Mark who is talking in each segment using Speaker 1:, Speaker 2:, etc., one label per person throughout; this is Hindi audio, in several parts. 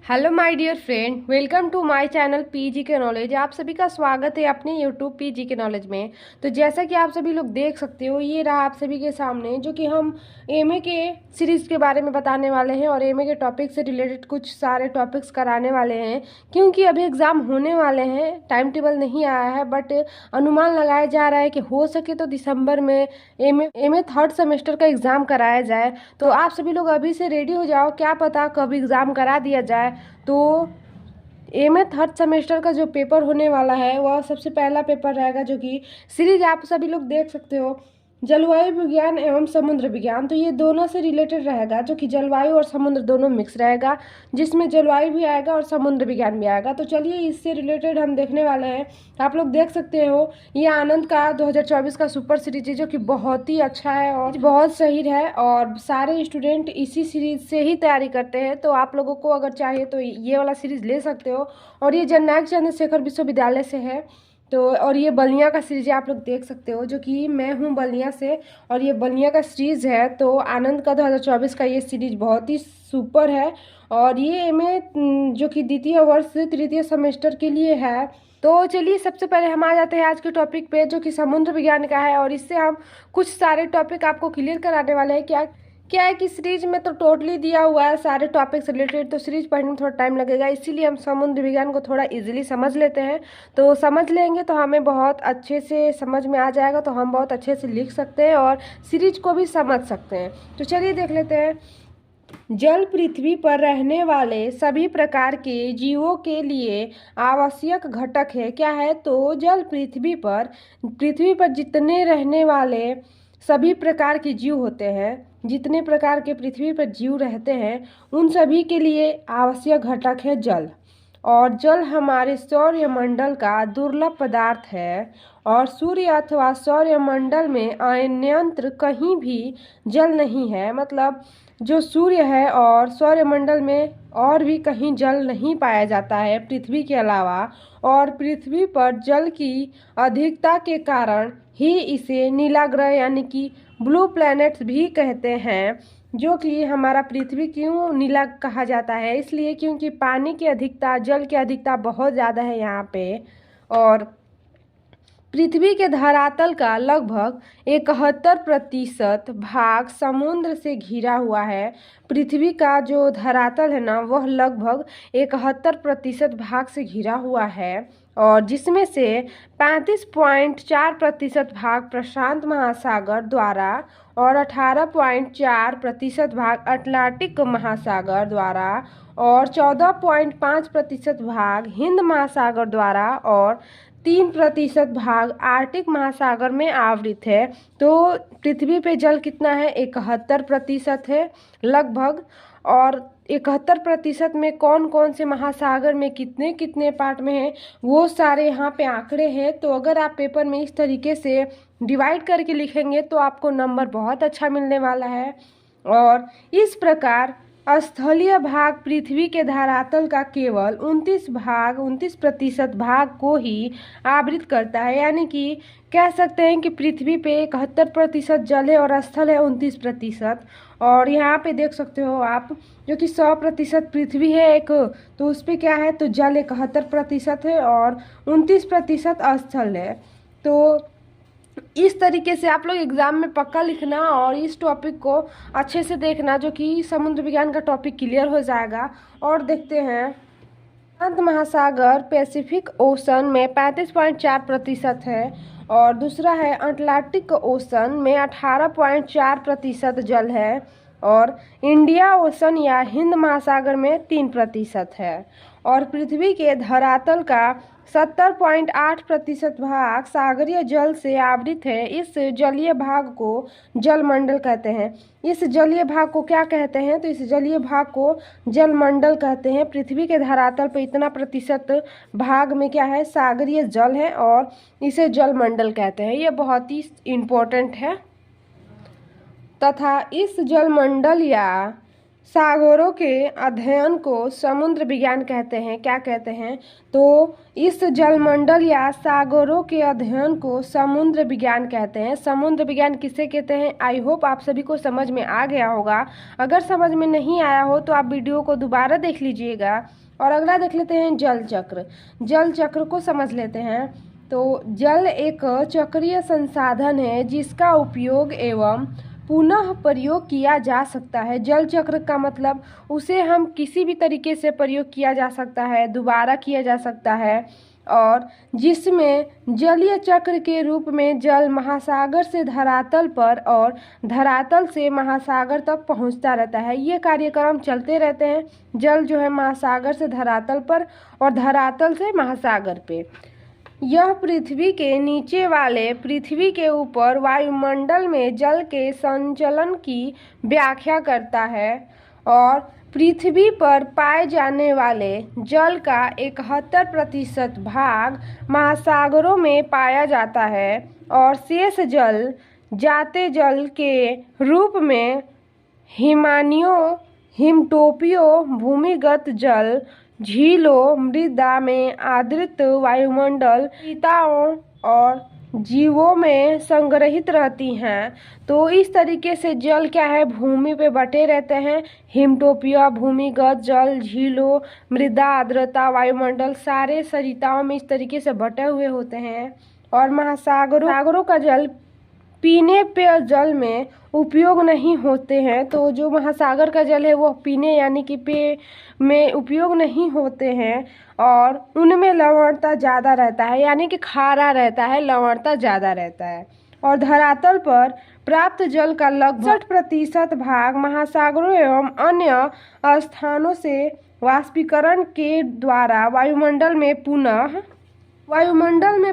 Speaker 1: Hello my dear friend, welcome to my channel PG के नॉलेज। आप सभी का स्वागत है अपने यूट्यूब पीजी के नॉलेज में। तो जैसा कि आप सभी लोग देख सकते हो, ये रहा आप सभी के सामने जो कि हम एमए के सीरीज़ के बारे में बताने वाले हैं और एमए के टॉपिक से रिलेटेड कुछ सारे टॉपिक्स कराने वाले हैं। क्योंकि अभी एग्ज़ाम होने वाले हैं, टाइम टेबल नहीं आया है, बट अनुमान लगाया जा रहा है कि हो सके तो दिसंबर में एमए थर्ड सेमेस्टर का एग्ज़ाम कराया जाए। तो आप सभी लोग अभी से रेडी हो जाओ, क्या पता कब एग्ज़ाम करा दिया जाए। तो एमए थर्ड सेमेस्टर का जो पेपर होने वाला है वह सबसे पहला पेपर रहेगा, जो कि सीरीज आप सभी लोग देख सकते हो, जलवायु विज्ञान एवं समुद्र विज्ञान। तो ये दोनों से रिलेटेड रहेगा, जो कि जलवायु और समुद्र दोनों मिक्स रहेगा, जिसमें जलवायु भी आएगा और समुद्र विज्ञान भी आएगा। तो चलिए इससे रिलेटेड हम देखने वाले हैं। आप लोग देख सकते हो, ये आनंद का 2024 का सुपर सीरीज है, जो कि बहुत ही अच्छा है और बहुत सही है, और सारे स्टूडेंट इसी सीरीज से ही तैयारी करते हैं। तो आप लोगों को अगर चाहिए तो ये वाला सीरीज ले सकते हो। और ये जननायक चंद्रशेखर विश्वविद्यालय से है। तो और ये बलिया का सीरीज आप लोग देख सकते हो, जो कि मैं हूँ बलिया से, और ये बलिया का सीरीज है। तो आनंद का 2024 का ये सीरीज बहुत ही सुपर है, और ये एमए जो कि द्वितीय वर्ष तृतीय सेमेस्टर के लिए है। तो चलिए सबसे पहले हम आ जाते हैं आज के टॉपिक पे, जो कि समुद्र विज्ञान का है, और इससे हम कुछ सारे टॉपिक आपको क्लियर कराने वाले हैं। क्या क्या है कि सीरीज में तो टोटली दिया हुआ है सारे टॉपिक्स रिलेटेड, तो सीरीज पढ़ने में थोड़ा टाइम लगेगा, इसीलिए हम समुद्र विज्ञान को थोड़ा इजीली समझ लेते हैं। तो समझ लेंगे तो हमें बहुत अच्छे से समझ में आ जाएगा, तो हम बहुत अच्छे से लिख सकते हैं और सीरीज को भी समझ सकते हैं। तो चलिए देख लेते हैं। जल पृथ्वी पर रहने वाले सभी प्रकार के जीवों के लिए आवश्यक घटक है। क्या है? तो जल पृथ्वी पर जितने रहने वाले सभी प्रकार के जीव होते हैं, जितने प्रकार के पृथ्वी पर जीव रहते हैं, उन सभी के लिए आवश्यक घटक है जल। और जल हमारे सौरमंडल का दुर्लभ पदार्थ है, और सूर्य अथवा सौरमंडल में अन्यत्र कहीं भी जल नहीं है। मतलब जो सूर्य है और सौरमंडल में और भी कहीं जल नहीं पाया जाता है पृथ्वी के अलावा। और पृथ्वी पर जल की अधिकता के कारण ही इसे नीला ग्रह यानी कि ब्लू प्लैनेट्स भी कहते हैं। जो कि हमारा पृथ्वी क्यों नीला कहा जाता है? इसलिए क्योंकि पानी की अधिकता, जल की अधिकता बहुत ज़्यादा है यहाँ पे। और पृथ्वी के धरातल का लगभग 71% भाग समुद्र से घिरा हुआ है। पृथ्वी का जो धरातल है ना, वह लगभग 71% भाग से घिरा हुआ है, और जिसमें से 35.4% भाग प्रशांत महासागर द्वारा और 18.4% भाग अटलांटिक महासागर द्वारा और 14.5% भाग हिंद महासागर द्वारा और 3% भाग आर्कटिक महासागर में आवृत है। तो पृथ्वी पे जल कितना है? 71% है लगभग। और 71% में कौन कौन से महासागर में कितने कितने पार्ट में है, वो सारे यहाँ पे आंकड़े हैं। तो अगर आप पेपर में इस तरीके से डिवाइड करके लिखेंगे तो आपको नंबर बहुत अच्छा मिलने वाला है। और इस प्रकार स्थलीय भाग पृथ्वी के धरातल का केवल 29% भाग को ही आवृत करता है। यानी कि कह सकते हैं कि पृथ्वी पे 71% जल है और स्थल है 29%। और यहाँ पे देख सकते हो आप, जो कि 100% पृथ्वी है एक, तो उस पर क्या है? तो जल 71% है और 29% स्थल है। तो इस तरीके से आप लोग एग्जाम में पक्का लिखना और इस टॉपिक को अच्छे से देखना, जो कि समुद्र विज्ञान का टॉपिक क्लियर हो जाएगा। और देखते हैं, प्रशांत महासागर पैसिफिक ओशन में 35.4% है, और दूसरा है अटलांटिक ओशन में 18.4% जल है, और इंडिया ओशन या हिंद महासागर में 3% है। और पृथ्वी के धरातल का 70.8% भाग सागरीय जल से आवृत है। इस जलीय भाग को जलमंडल कहते हैं। इस जलीय भाग को क्या कहते हैं? तो इस जलीय भाग को जलमंडल कहते हैं। पृथ्वी के धरातल पर इतना प्रतिशत भाग में क्या है? सागरीय जल है, और इसे जलमंडल कहते हैं। ये बहुत ही इम्पोर्टेंट है। तथा इस जलमंडल या सागरों के अध्ययन को समुद्र विज्ञान कहते हैं। क्या कहते हैं? तो इस जलमंडल या सागरों के अध्ययन को समुद्र विज्ञान कहते हैं। समुद्र विज्ञान किसे कहते हैं? आई होप आप सभी को समझ में आ गया होगा। अगर समझ में नहीं आया हो तो आप वीडियो को दोबारा देख लीजिएगा। और अगला देख लेते हैं जल चक्र। जल चक्र को समझ लेते हैं। तो जल एक चक्रीय संसाधन है जिसका उपयोग एवं पुनः प्रयोग किया जा सकता है। जल चक्र का मतलब उसे हम किसी भी तरीके से प्रयोग किया जा सकता है, दोबारा किया जा सकता है, और जिसमें जलीय चक्र के रूप में जल महासागर से धरातल पर और धरातल से महासागर तक पहुंचता रहता है। ये कार्यक्रम चलते रहते हैं। जल जो है महासागर से धरातल पर और धरातल से महासागर पे। यह पृथ्वी के नीचे वाले पृथ्वी के ऊपर वायुमंडल में जल के संचलन की व्याख्या करता है और पृथ्वी पर पाए जाने वाले जल का 71% भाग महासागरों में पाया जाता है और शेष जल जाते जल के रूप में हिमानियों, हिमटोपियों, भूमिगत जल, झीलों, मृदा में आर्द्रित वायुमंडल, कीटाणुओं और जीवों में संग्रहित रहती हैं। तो इस तरीके से जल क्या है, भूमि पे बटे रहते हैं। हिमटोपिया, भूमिगत जल, झीलों, मृदा, आर्द्रता, वायुमंडल सारे सरिताओं में इस तरीके से बटे हुए होते हैं। और महासागरों का जल पीने पेय जल में उपयोग नहीं होते हैं। तो जो महासागर का जल है वो पीने यानी कि पेय में उपयोग नहीं होते हैं और उनमें लवणता ज़्यादा रहता है, यानी कि खारा रहता है, लवणता ज़्यादा रहता है। और धरातल पर प्राप्त जल का लगभग 60% भाग महासागरों एवं अन्य स्थानों से वाष्पीकरण के द्वारा वायुमंडल में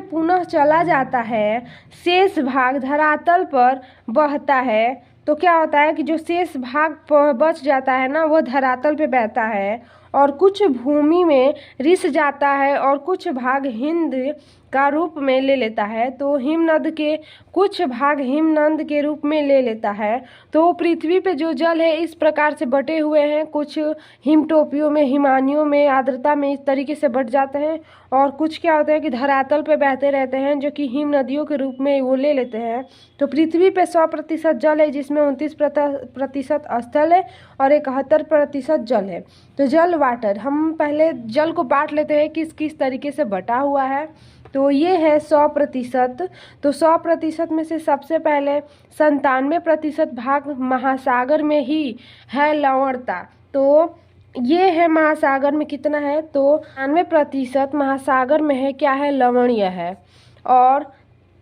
Speaker 1: पुनः चला जाता है। शेष भाग धरातल पर बहता है। तो क्या होता है कि जो शेष भाग बच जाता है ना, वो धरातल पे बहता है और कुछ भूमि में रिस जाता है और कुछ भाग हिंद का रूप में ले लेता है। तो हिमनद के कुछ भाग हिमनद के रूप में ले लेता है। तो पृथ्वी पे जो जल है इस प्रकार से बटे हुए हैं। कुछ हिमटोपियों में, हिमानियों में, आर्द्रता में इस तरीके से बट जाते हैं और कुछ क्या होता है कि धरातल पे बहते रहते हैं, जो कि हिम नदियों के रूप में वो ले लेते हैं। तो पृथ्वी पे 100% जल है, जिसमें 29% स्थल है और 71% जल है। तो जल वाटर, हम पहले जल को बांट लेते हैं किस किस तरीके से बटा हुआ है। तो ये है 100%। तो 100% में से सबसे पहले 97% भाग महासागर में ही है लवणता। तो ये है महासागर में कितना है, तो 99% महासागर में है क्या है, लवणीय है। और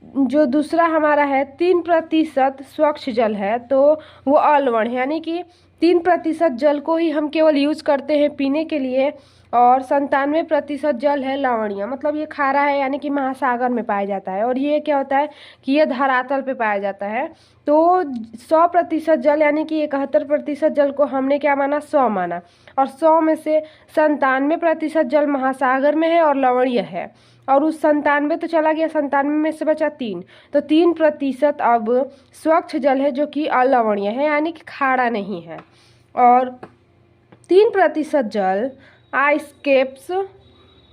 Speaker 1: जो दूसरा हमारा है 3% स्वच्छ जल है, तो वो अलवण है, यानी कि 3% जल को ही हम केवल यूज करते हैं पीने के लिए और 97% जल है लवणीय, मतलब ये खारा है, यानी कि महासागर में पाया जाता है। और ये क्या होता है कि ये धरातल पे पाया जाता है। तो 100% जल यानी कि 71% जल को हमने क्या माना, 100 माना, और 100 में से 97% जल महासागर में है और लवणीय है। और उस 97 तो चला गया, 97 में से बचा 3, तो 3% अब स्वच्छ जल है जो कि अलवणीय है, यानी कि खारा नहीं है। और 3% जल आइसकेप्स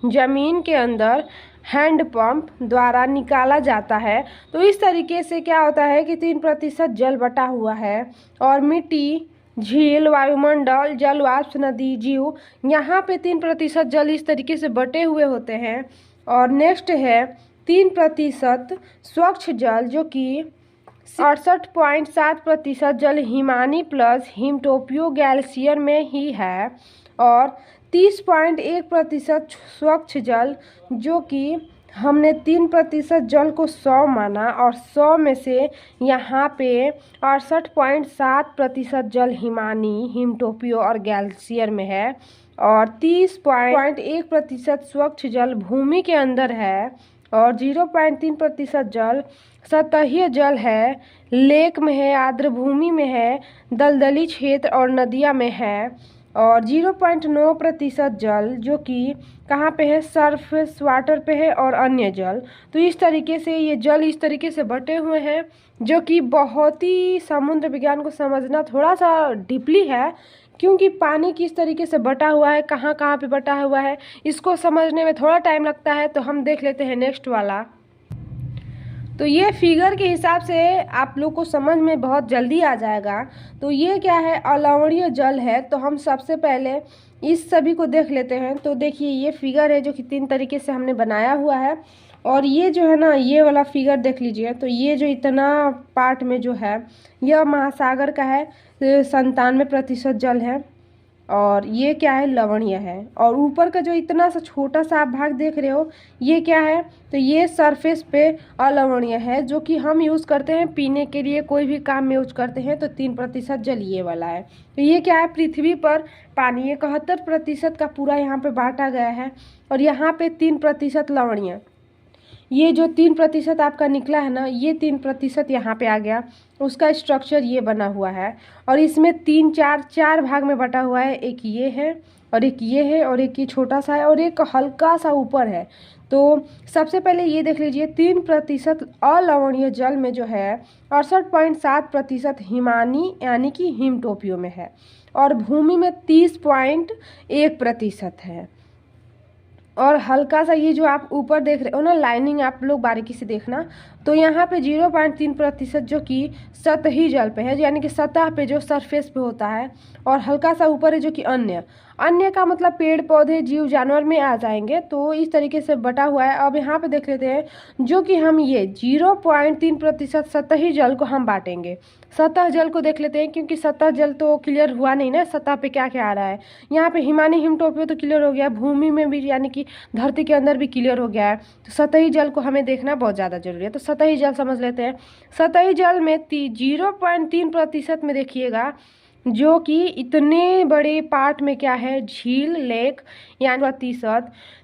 Speaker 1: जमीन के अंदर हैंडपंप द्वारा निकाला जाता है। तो इस तरीके से क्या होता है कि 3% जल बटा हुआ है और मिट्टी, झील, वायुमंडल, जल वाष्प, नदी, जीव, यहाँ पे 3% जल इस तरीके से बटे हुए होते हैं। और नेक्स्ट है 3% स्वच्छ जल, जो कि 68.7% जल हिमानी प्लस हिमटोपियो ग्लेशियर में ही है। और 30.1% स्वच्छ जल, जो कि हमने 3% जल को 100 माना और 100 में से यहाँ पे 68.7% जल हिमानी, हिमटोपियो और ग्लेशियर में है। और 30.1% स्वच्छ जल भूमि के अंदर है और 0.3% जल सतही जल है, लेक में है, आर्द्र भूमि में है, दलदली क्षेत्र और नदियाँ में है। और 0.9% जल जो कि कहाँ पे है, सरफेस वाटर पे है, और अन्य जल। तो इस तरीके से ये जल इस तरीके से बटे हुए हैं, जो कि बहुत ही समुद्र विज्ञान को समझना थोड़ा सा डीपली है, क्योंकि पानी किस तरीके से बटा हुआ है, कहाँ कहाँ पे बटा हुआ है, इसको समझने में थोड़ा टाइम लगता है। तो हम देख लेते हैं नेक्स्ट वाला। तो ये फिगर के हिसाब से आप लोग को समझ में बहुत जल्दी आ जाएगा। तो ये क्या है, अलवणीय जल है। तो हम सबसे पहले इस सभी को देख लेते हैं। तो देखिए ये फिगर है जो कि 3 तरीके से हमने बनाया हुआ है। और ये जो है ना, ये वाला फिगर देख लीजिए। तो ये जो इतना पार्ट में जो है, यह महासागर का है, 97% जल है। और ये क्या है, लवणीय है। और ऊपर का जो इतना सा छोटा सा आप भाग देख रहे हो, ये क्या है, तो ये सरफेस पे अलवणीय है, जो कि हम यूज़ करते हैं पीने के लिए, कोई भी काम में यूज करते हैं। तो 3% जल ये वाला है। तो ये क्या है, पृथ्वी पर पानी 71% का पूरा यहाँ पे बांटा गया है। और यहाँ पे 3% लवणीय, ये जो 3% आपका निकला है ना, ये 3% यहाँ पे आ गया। उसका स्ट्रक्चर ये बना हुआ है। और इसमें 4 भाग में बटा हुआ है। एक ये है, और एक ये है, और एक ये छोटा सा है, और एक हल्का सा ऊपर है। तो सबसे पहले ये देख लीजिए, 3% अलवणीय जल में जो है 68.7% हिमानी यानी कि हिम टोपियों में है। और भूमि में 30.1% है। और हल्का सा ये जो आप ऊपर देख रहे हो ना, लाइनिंग आप लोग बारीकी से देखना। तो यहाँ पे 0.3% जो कि सतही जल पे है, यानी कि सतह पे जो सरफेस पे होता है। और हल्का सा ऊपर है जो कि अन्य अन्य का मतलब पेड़ पौधे जीव जानवर में आ जाएंगे। तो इस तरीके से बटा हुआ है। अब यहाँ पे देख लेते हैं जो कि हम ये 0.3% सतही जल को हम बांटेंगे। सतह जल को देख लेते हैं, क्योंकि सतह जल तो क्लियर हुआ नहीं ना, सतह पे क्या क्या आ रहा है। यहाँ पे हिमानी हिमटोपियो तो क्लियर हो गया, भूमि में भी यानी कि धरती के अंदर भी क्लियर हो गया है। तो सतही जल को हमें देखना बहुत ज़्यादा जरूरी है। तो सतही जल समझ लेते हैं। सतही जल में 0.3% में देखिएगा, जो कि इतने बड़े पार्ट में क्या है, झील, लेक यानी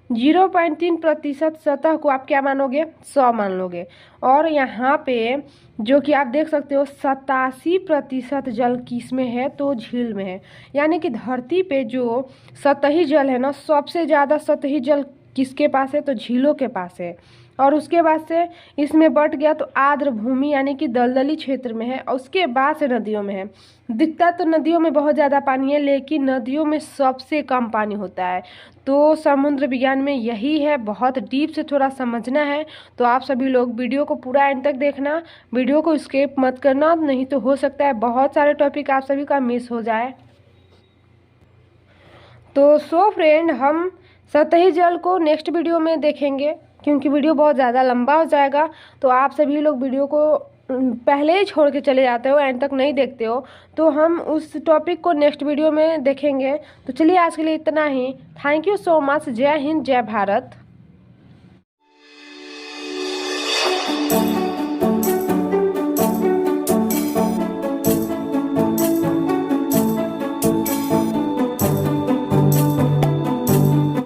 Speaker 1: 0.3% सतह को आप क्या मानोगे, 100 मान लोगे। और यहाँ पे जो कि आप देख सकते हो 87% जल किसमें है, तो झील में है। यानी कि धरती पे जो सतही जल है ना, सबसे ज़्यादा सतही जल किसके पास है, तो झीलों के पास है। और उसके बाद से इसमें बट गया तो आर्द्र भूमि यानी कि दलदली क्षेत्र में है। और उसके बाद से नदियों में है। दिखता तो नदियों में बहुत ज़्यादा पानी है, लेकिन नदियों में सबसे कम पानी होता है। तो समुद्र विज्ञान में यही है, बहुत डीप से थोड़ा समझना है। तो आप सभी लोग वीडियो को पूरा एंड तक देखना, वीडियो को स्किप मत करना, नहीं तो हो सकता है बहुत सारे टॉपिक आप सभी का मिस हो जाए। तो सो फ्रेंड, हम सतही जल को नेक्स्ट वीडियो में देखेंगे, क्योंकि वीडियो बहुत ज़्यादा लंबा हो जाएगा। तो आप सभी लोग वीडियो को पहले ही छोड़ के चले जाते हो, एंड तक नहीं देखते हो। तो हम उस टॉपिक को नेक्स्ट वीडियो में देखेंगे। तो चलिए आज के लिए इतना ही। Thank you so much. जय हिंद, जय भारत।